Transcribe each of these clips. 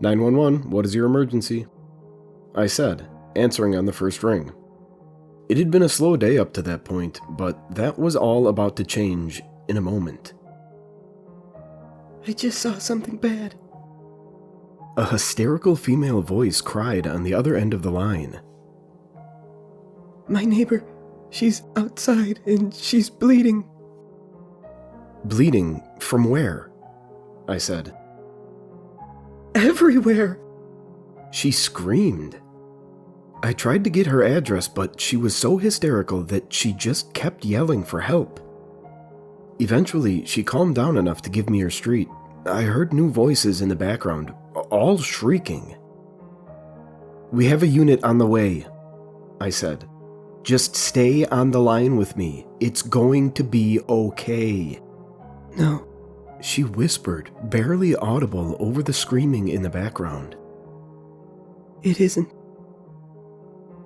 911, what is your emergency? I said, answering on the first ring. It had been a slow day up to that point, but that was all about to change in a moment. I just saw something bad. A hysterical female voice cried on the other end of the line. My neighbor, she's outside and she's bleeding. Bleeding from where? I said. Everywhere. She screamed. I tried to get her address, but she was so hysterical that she just kept yelling for help. Eventually, she calmed down enough to give me her street. I heard new voices in the background, all shrieking. We have a unit on the way, I said. Just stay on the line with me. It's going to be okay. No, she whispered, barely audible over the screaming in the background. It isn't.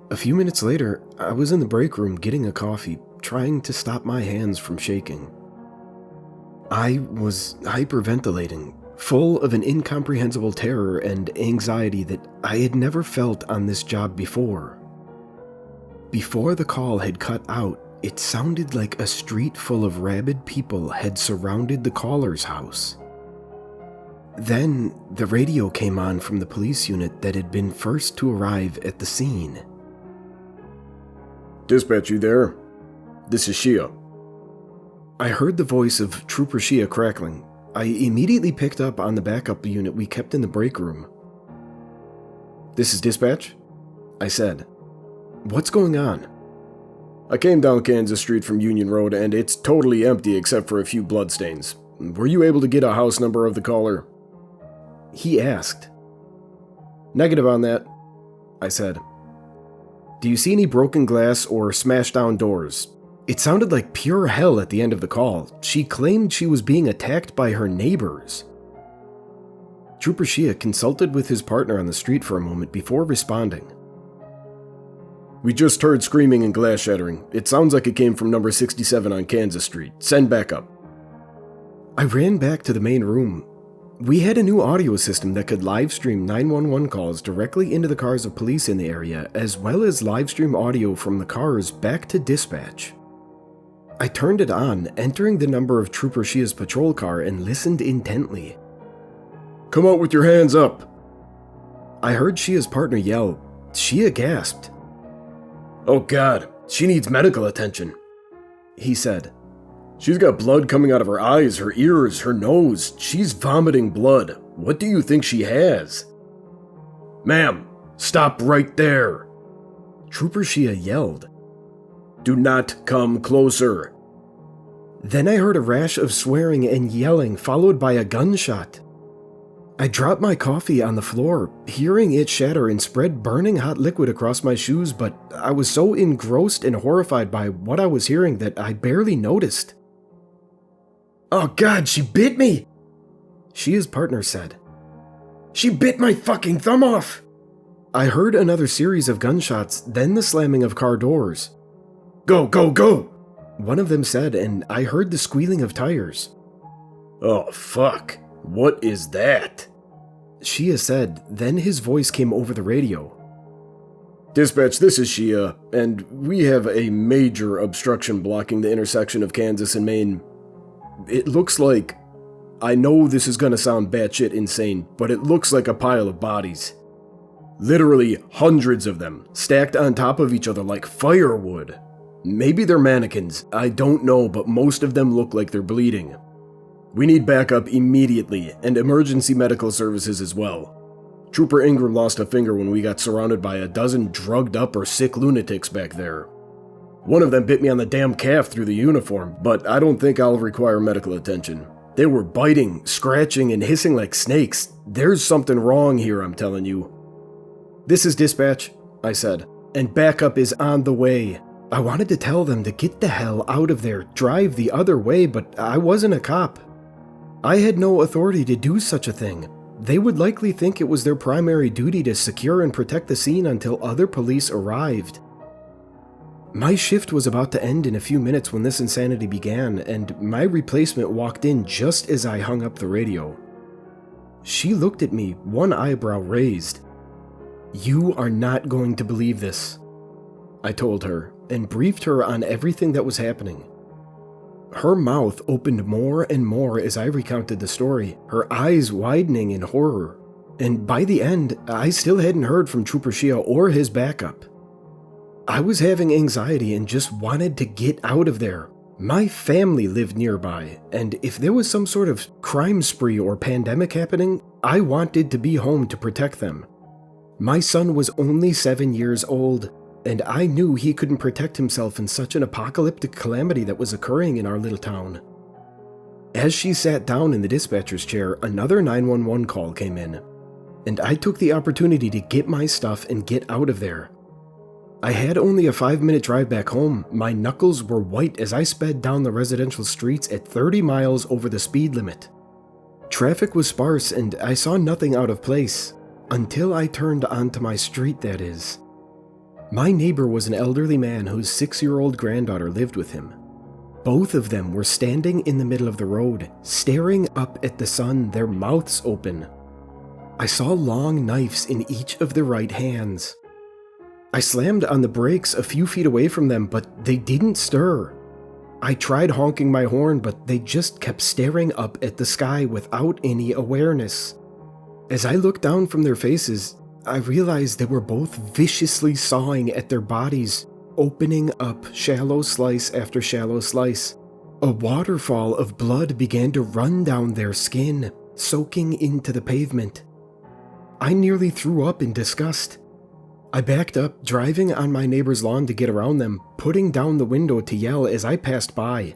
A few minutes later, I was in the break room getting a coffee, trying to stop my hands from shaking. I was hyperventilating, full of an incomprehensible terror and anxiety that I had never felt on this job before. Before the call had cut out, it sounded like a street full of rabid people had surrounded the caller's house. Then, the radio came on from the police unit that had been first to arrive at the scene. Dispatch, you there? This is Shia. I heard the voice of Trooper Shia crackling. I immediately picked up on the backup unit we kept in the break room. This is dispatch? I said. What's going on? I came down Kansas Street from Union Road and it's totally empty except for a few bloodstains. Were you able to get a house number of the caller? He asked. Negative on that, I said. Do you see any broken glass or smashed down doors? It sounded like pure hell at the end of the call. She claimed she was being attacked by her neighbors. Trooper Shia consulted with his partner on the street for a moment before responding. We just heard screaming and glass shattering. It sounds like it came from number 67 on Kansas Street. Send backup. I ran back to the main room. We had a new audio system that could live stream 911 calls directly into the cars of police in the area, as well as live stream audio from the cars back to dispatch. I turned it on, entering the number of Trooper Shia's patrol car, and listened intently. Come out with your hands up! I heard Shia's partner yell. Shia gasped. Oh God, she needs medical attention, he said. She's got blood coming out of her eyes, her ears, her nose. She's vomiting blood. What do you think she has? Ma'am, stop right there. Trooper Shia yelled. Do not come closer. Then I heard a rash of swearing and yelling, followed by a gunshot. I dropped my coffee on the floor, hearing it shatter and spread burning hot liquid across my shoes, but I was so engrossed and horrified by what I was hearing that I barely noticed. Oh God, she bit me! Shia's partner said. She bit my fucking thumb off! I heard another series of gunshots, then the slamming of car doors. Go, go, go! One of them said, and I heard the squealing of tires. Oh, fuck. What is that? Shia said, then his voice came over the radio. Dispatch, this is Shia, and we have a major obstruction blocking the intersection of Kansas and Maine. It looks like... I know this is gonna sound batshit insane, but it looks like a pile of bodies. Literally hundreds of them, stacked on top of each other like firewood. Maybe they're mannequins, I don't know, but most of them look like they're bleeding. We need backup immediately, and emergency medical services as well. Trooper Ingram lost a finger when we got surrounded by a dozen drugged up or sick lunatics back there. One of them bit me on the damn calf through the uniform, but I don't think I'll require medical attention. They were biting, scratching, and hissing like snakes. There's something wrong here, I'm telling you. This is dispatch, I said, and backup is on the way. I wanted to tell them to get the hell out of there, drive the other way, but I wasn't a cop. I had no authority to do such a thing. They would likely think it was their primary duty to secure and protect the scene until other police arrived. My shift was about to end in a few minutes when this insanity began, and my replacement walked in just as I hung up the radio. She looked at me, one eyebrow raised. "You are not going to believe this," I told her, and briefed her on everything that was happening. Her mouth opened more and more as I recounted the story, her eyes widening in horror. And by the end, I still hadn't heard from Trooper Shia or his backup. I was having anxiety and just wanted to get out of there. My family lived nearby, and if there was some sort of crime spree or pandemic happening, I wanted to be home to protect them. My son was only 7 years old, and I knew he couldn't protect himself in such an apocalyptic calamity that was occurring in our little town. As she sat down in the dispatcher's chair, another 911 call came in, and I took the opportunity to get my stuff and get out of there. I had only a 5-minute drive back home. My knuckles were white as I sped down the residential streets at 30 miles over the speed limit. Traffic was sparse and I saw nothing out of place, until I turned onto my street, that is. My neighbor was an elderly man whose 6-year-old granddaughter lived with him. Both of them were standing in the middle of the road, staring up at the sun, their mouths open. I saw long knives in each of their right hands. I slammed on the brakes a few feet away from them, but they didn't stir. I tried honking my horn, but they just kept staring up at the sky without any awareness. As I looked down from their faces, I realized they were both viciously sawing at their bodies, opening up shallow slice after shallow slice. A waterfall of blood began to run down their skin, soaking into the pavement. I nearly threw up in disgust. I backed up, driving on my neighbor's lawn to get around them, putting down the window to yell as I passed by.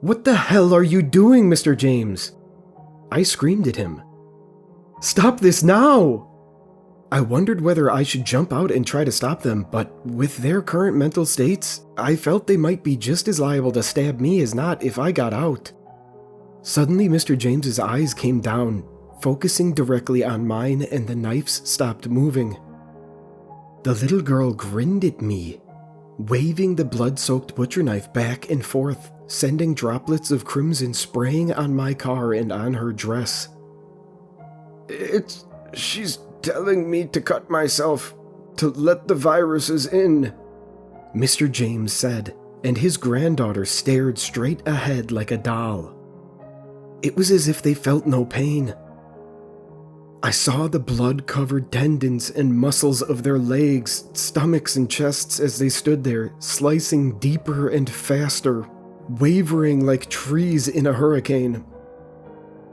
"What the hell are you doing, Mr. James?" I screamed at him. "Stop this now!" I wondered whether I should jump out and try to stop them, but with their current mental states, I felt they might be just as liable to stab me as not if I got out. Suddenly, Mr. James's eyes came down, focusing directly on mine, and the knives stopped moving. The little girl grinned at me, waving the blood-soaked butcher knife back and forth, sending droplets of crimson spraying on my car and on her dress. She's telling me to cut myself, to let the viruses in," Mr. James said, and his granddaughter stared straight ahead like a doll. It was as if they felt no pain. I saw the blood-covered tendons and muscles of their legs, stomachs, and chests as they stood there, slicing deeper and faster, wavering like trees in a hurricane.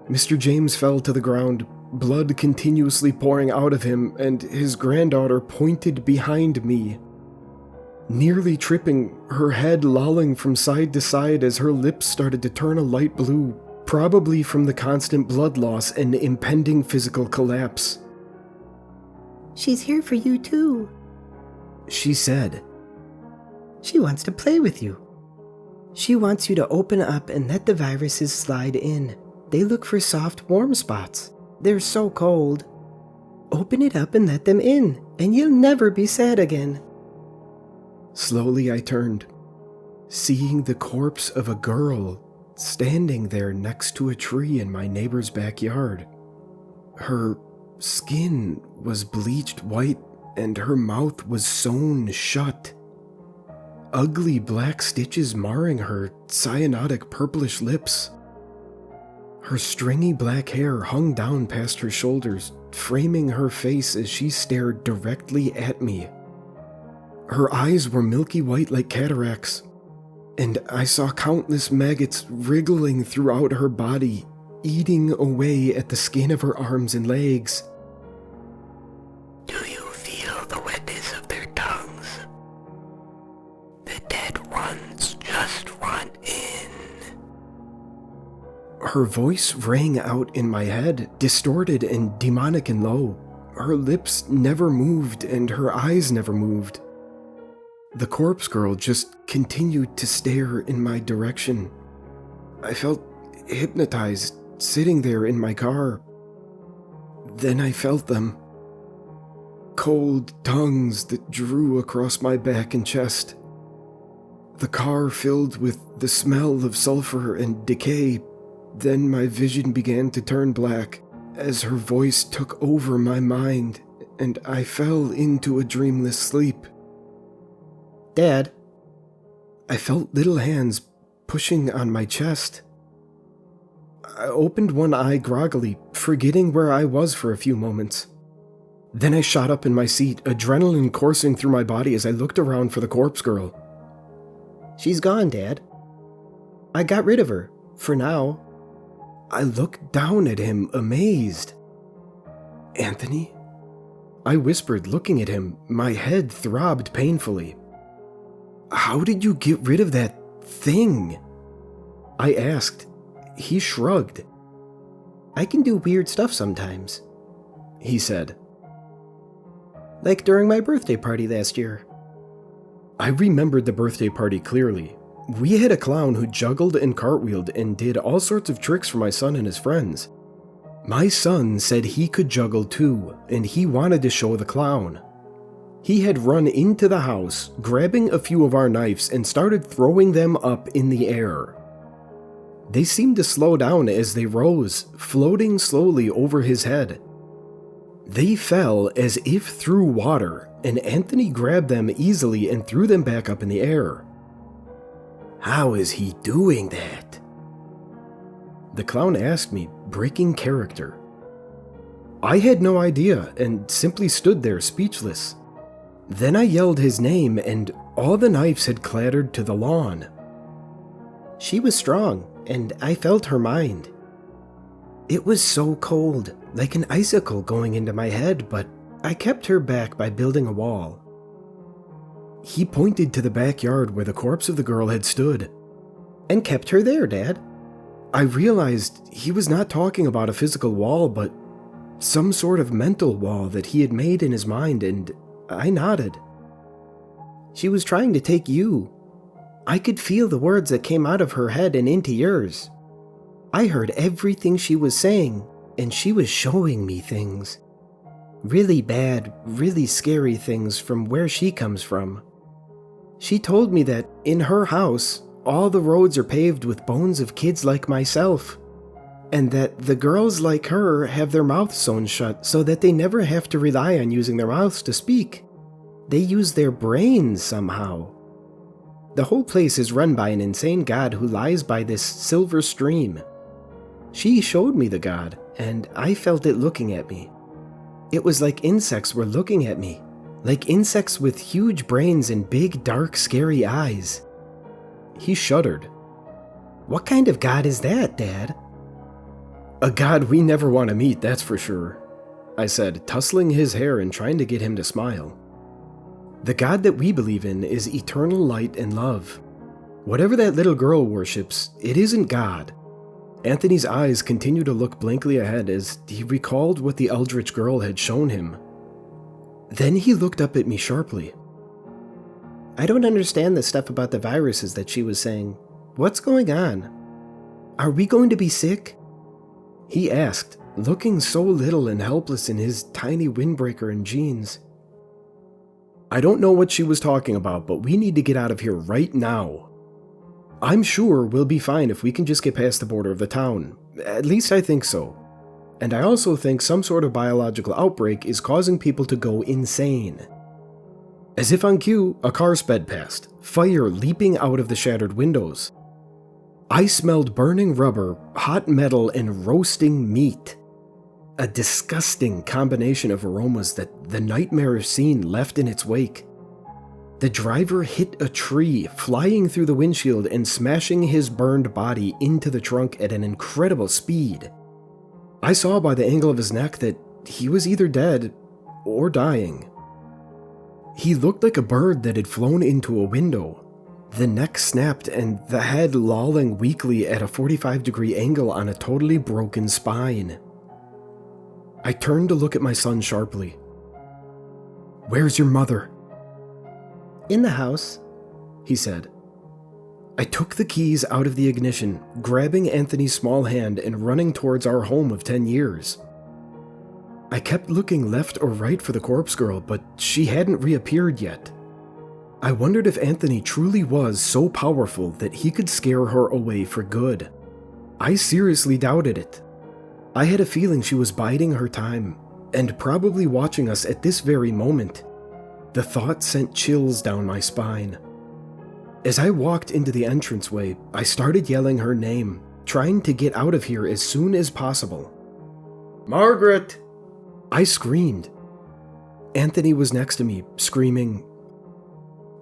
Mr. James fell to the ground, blood continuously pouring out of him, and his granddaughter pointed behind me. Nearly tripping, her head lolling from side to side as her lips started to turn a light blue, probably from the constant blood loss and impending physical collapse. "She's here for you too," she said. "She wants to play with you. She wants you to open up and let the viruses slide in. They look for soft, warm spots. They're so cold. Open it up and let them in, and you'll never be sad again." Slowly I turned, seeing the corpse of a girl standing there next to a tree in my neighbor's backyard. Her skin was bleached white and her mouth was sewn shut. Ugly black stitches marring her cyanotic purplish lips. Her stringy black hair hung down past her shoulders, framing her face as she stared directly at me. Her eyes were milky white like cataracts, and I saw countless maggots wriggling throughout her body, eating away at the skin of her arms and legs. "Do you feel the wetness of their tongues? The dead ones just want in." Her voice rang out in my head, distorted and demonic and low. Her lips never moved and her eyes never moved. The corpse girl just continued to stare in my direction. I felt hypnotized, sitting there in my car. Then I felt them. Cold tongues that drew across my back and chest. The car filled with the smell of sulfur and decay. Then my vision began to turn black, as her voice took over my mind and I fell into a dreamless sleep. Dad? I felt little hands pushing on my chest. I opened one eye groggily, forgetting where I was for a few moments. Then I shot up in my seat, adrenaline coursing through my body as I looked around for the corpse girl. She's gone, Dad. I got rid of her, for now. I looked down at him, amazed. Anthony? I whispered, looking at him. My head throbbed painfully. How did you get rid of that thing? I asked. He shrugged. I can do weird stuff sometimes, he said. Like during my birthday party last year. I remembered the birthday party clearly. We had a clown who juggled and cartwheeled and did all sorts of tricks for my son and his friends. My son said he could juggle too, and he wanted to show the clown. He had run into the house, grabbing a few of our knives and started throwing them up in the air. They seemed to slow down as they rose, floating slowly over his head. They fell as if through water, and Anthony grabbed them easily and threw them back up in the air. How is he doing that? The clown asked me, breaking character. I had no idea and simply stood there speechless. Then I yelled his name and all the knives had clattered to the lawn. She was strong, and I felt her mind. It was so cold, like an icicle going into my head, but I kept her back by building a wall. He pointed to the backyard where the corpse of the girl had stood. And kept her there, Dad. I realized he was not talking about a physical wall, but some sort of mental wall that he had made in his mind, and I nodded. She was trying to take you. I could feel the words that came out of her head and into yours. I heard everything she was saying, and she was showing me things. Really bad, really scary things from where she comes from. She told me that in her house, all the roads are paved with bones of kids like myself, and that the girls like her have their mouths sewn shut so that they never have to rely on using their mouths to speak. They use their brains somehow. The whole place is run by an insane god who lies by this silver stream. She showed me the god, and I felt it looking at me. It was like insects were looking at me, like insects with huge brains and big, dark, scary eyes. He shuddered. What kind of god is that, Dad? A god we never want to meet, that's for sure, I said, tussling his hair and trying to get him to smile. The God that we believe in is eternal light and love. Whatever that little girl worships, it isn't God. Anthony's eyes continued to look blankly ahead as he recalled what the eldritch girl had shown him. Then he looked up at me sharply. I don't understand the stuff about the viruses that she was saying. What's going on? Are we going to be sick? He asked, looking so little and helpless in his tiny windbreaker and jeans. I don't know what she was talking about, but we need to get out of here right now. I'm sure we'll be fine if we can just get past the border of the town. At least I think so. And I also think some sort of biological outbreak is causing people to go insane. As if on cue, a car sped past, fire leaping out of the shattered windows. I smelled burning rubber, hot metal, and roasting meat. A disgusting combination of aromas that the nightmarish scene left in its wake. The driver hit a tree, flying through the windshield and smashing his burned body into the trunk at an incredible speed. I saw by the angle of his neck that he was either dead or dying. He looked like a bird that had flown into a window. The neck snapped and the head lolling weakly at a 45-degree angle on a totally broken spine. I turned to look at my son sharply. Where's your mother? In the house, he said. I took the keys out of the ignition, grabbing Anthony's small hand and running towards our home of 10 years. I kept looking left or right for the corpse girl, but she hadn't reappeared yet. I wondered if Anthony truly was so powerful that he could scare her away for good. I seriously doubted it. I had a feeling she was biding her time, and probably watching us at this very moment. The thought sent chills down my spine. As I walked into the entranceway, I started yelling her name, trying to get out of here as soon as possible. Margaret! I screamed. Anthony was next to me, screaming,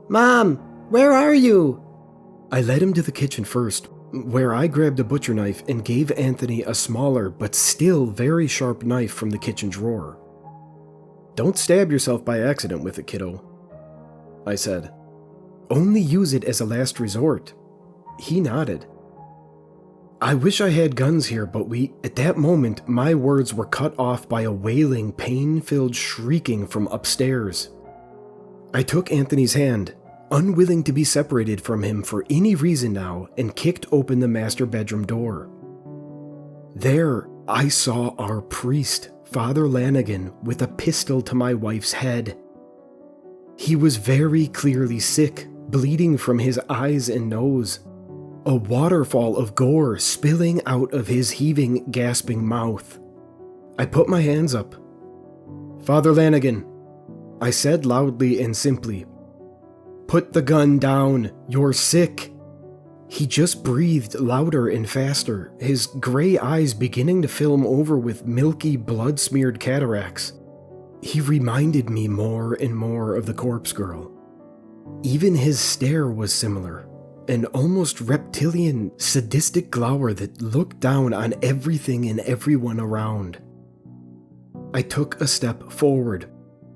Mom, where are you? I led him to the kitchen first, where I grabbed a butcher knife and gave Anthony a smaller but still very sharp knife from the kitchen drawer. "Don't stab yourself by accident with it, kiddo," I said. "Only use it as a last resort." He nodded. I wish I had guns here, but at that moment, my words were cut off by a wailing, pain-filled shrieking from upstairs. I took Anthony's hand, unwilling to be separated from him for any reason now, and kicked open the master bedroom door. There, I saw our priest, Father Lanigan, with a pistol to my wife's head. He was very clearly sick, bleeding from his eyes and nose. A waterfall of gore spilling out of his heaving, gasping mouth. I put my hands up. "Father Lanigan," I said loudly and simply, "put the gun down, you're sick." He just breathed louder and faster, his gray eyes beginning to film over with milky, blood-smeared cataracts. He reminded me more and more of the corpse girl. Even his stare was similar. An almost reptilian, sadistic glower that looked down on everything and everyone around. I took a step forward.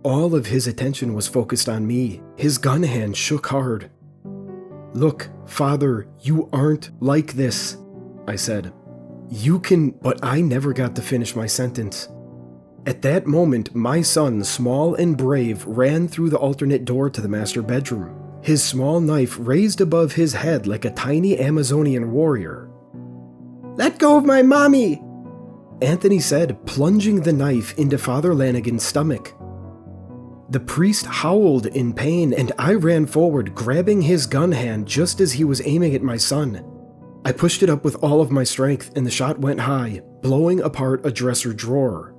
All of his attention was focused on me. His gun hand shook hard. "Look, Father, you aren't like this," I said. "You can..." But I never got to finish my sentence. At that moment, my son, small and brave, ran through the alternate door to the master bedroom, his small knife raised above his head like a tiny Amazonian warrior. Let go of my mommy! Anthony said, plunging the knife into Father Lanigan's stomach. The priest howled in pain, and I ran forward, grabbing his gun hand just as he was aiming at my son. I pushed it up with all of my strength, and the shot went high, blowing apart a dresser drawer.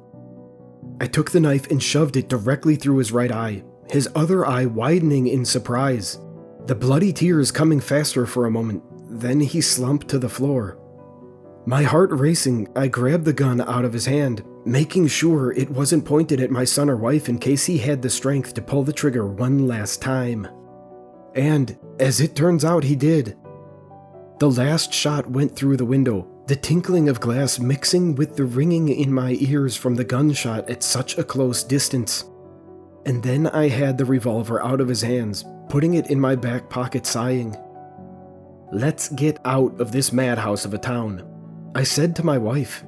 I took the knife and shoved it directly through his right eye, his other eye widening in surprise, the bloody tears coming faster for a moment. Then he slumped to the floor. My heart racing, I grabbed the gun out of his hand, making sure it wasn't pointed at my son or wife in case he had the strength to pull the trigger one last time. And, as it turns out, he did. The last shot went through the window, the tinkling of glass mixing with the ringing in my ears from the gunshot at such a close distance. And then I had the revolver out of his hands, putting it in my back pocket, sighing. "Let's get out of this madhouse of a town," I said to my wife.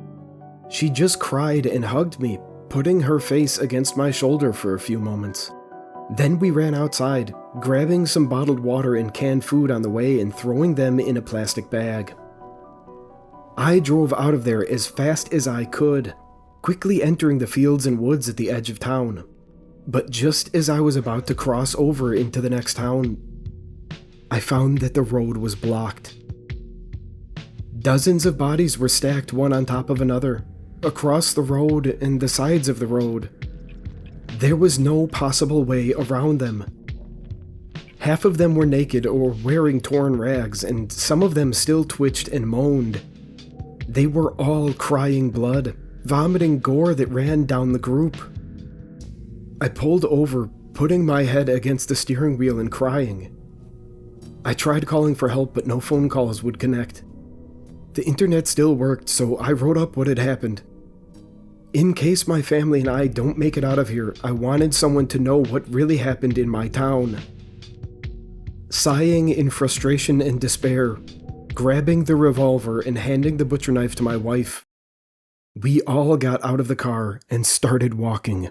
She just cried and hugged me, putting her face against my shoulder for a few moments. Then we ran outside, grabbing some bottled water and canned food on the way and throwing them in a plastic bag. I drove out of there as fast as I could, quickly entering the fields and woods at the edge of town. But just as I was about to cross over into the next town, I found that the road was blocked. Dozens of bodies were stacked one on top of another, across the road and the sides of the road. There was no possible way around them. Half of them were naked or wearing torn rags, and some of them still twitched and moaned. They were all crying blood, vomiting gore that ran down the group. I pulled over, putting my head against the steering wheel and crying. I tried calling for help, but no phone calls would connect. The internet still worked, so I wrote up what had happened. In case my family and I don't make it out of here, I wanted someone to know what really happened in my town. Sighing in frustration and despair, grabbing the revolver and handing the butcher knife to my wife, we all got out of the car and started walking.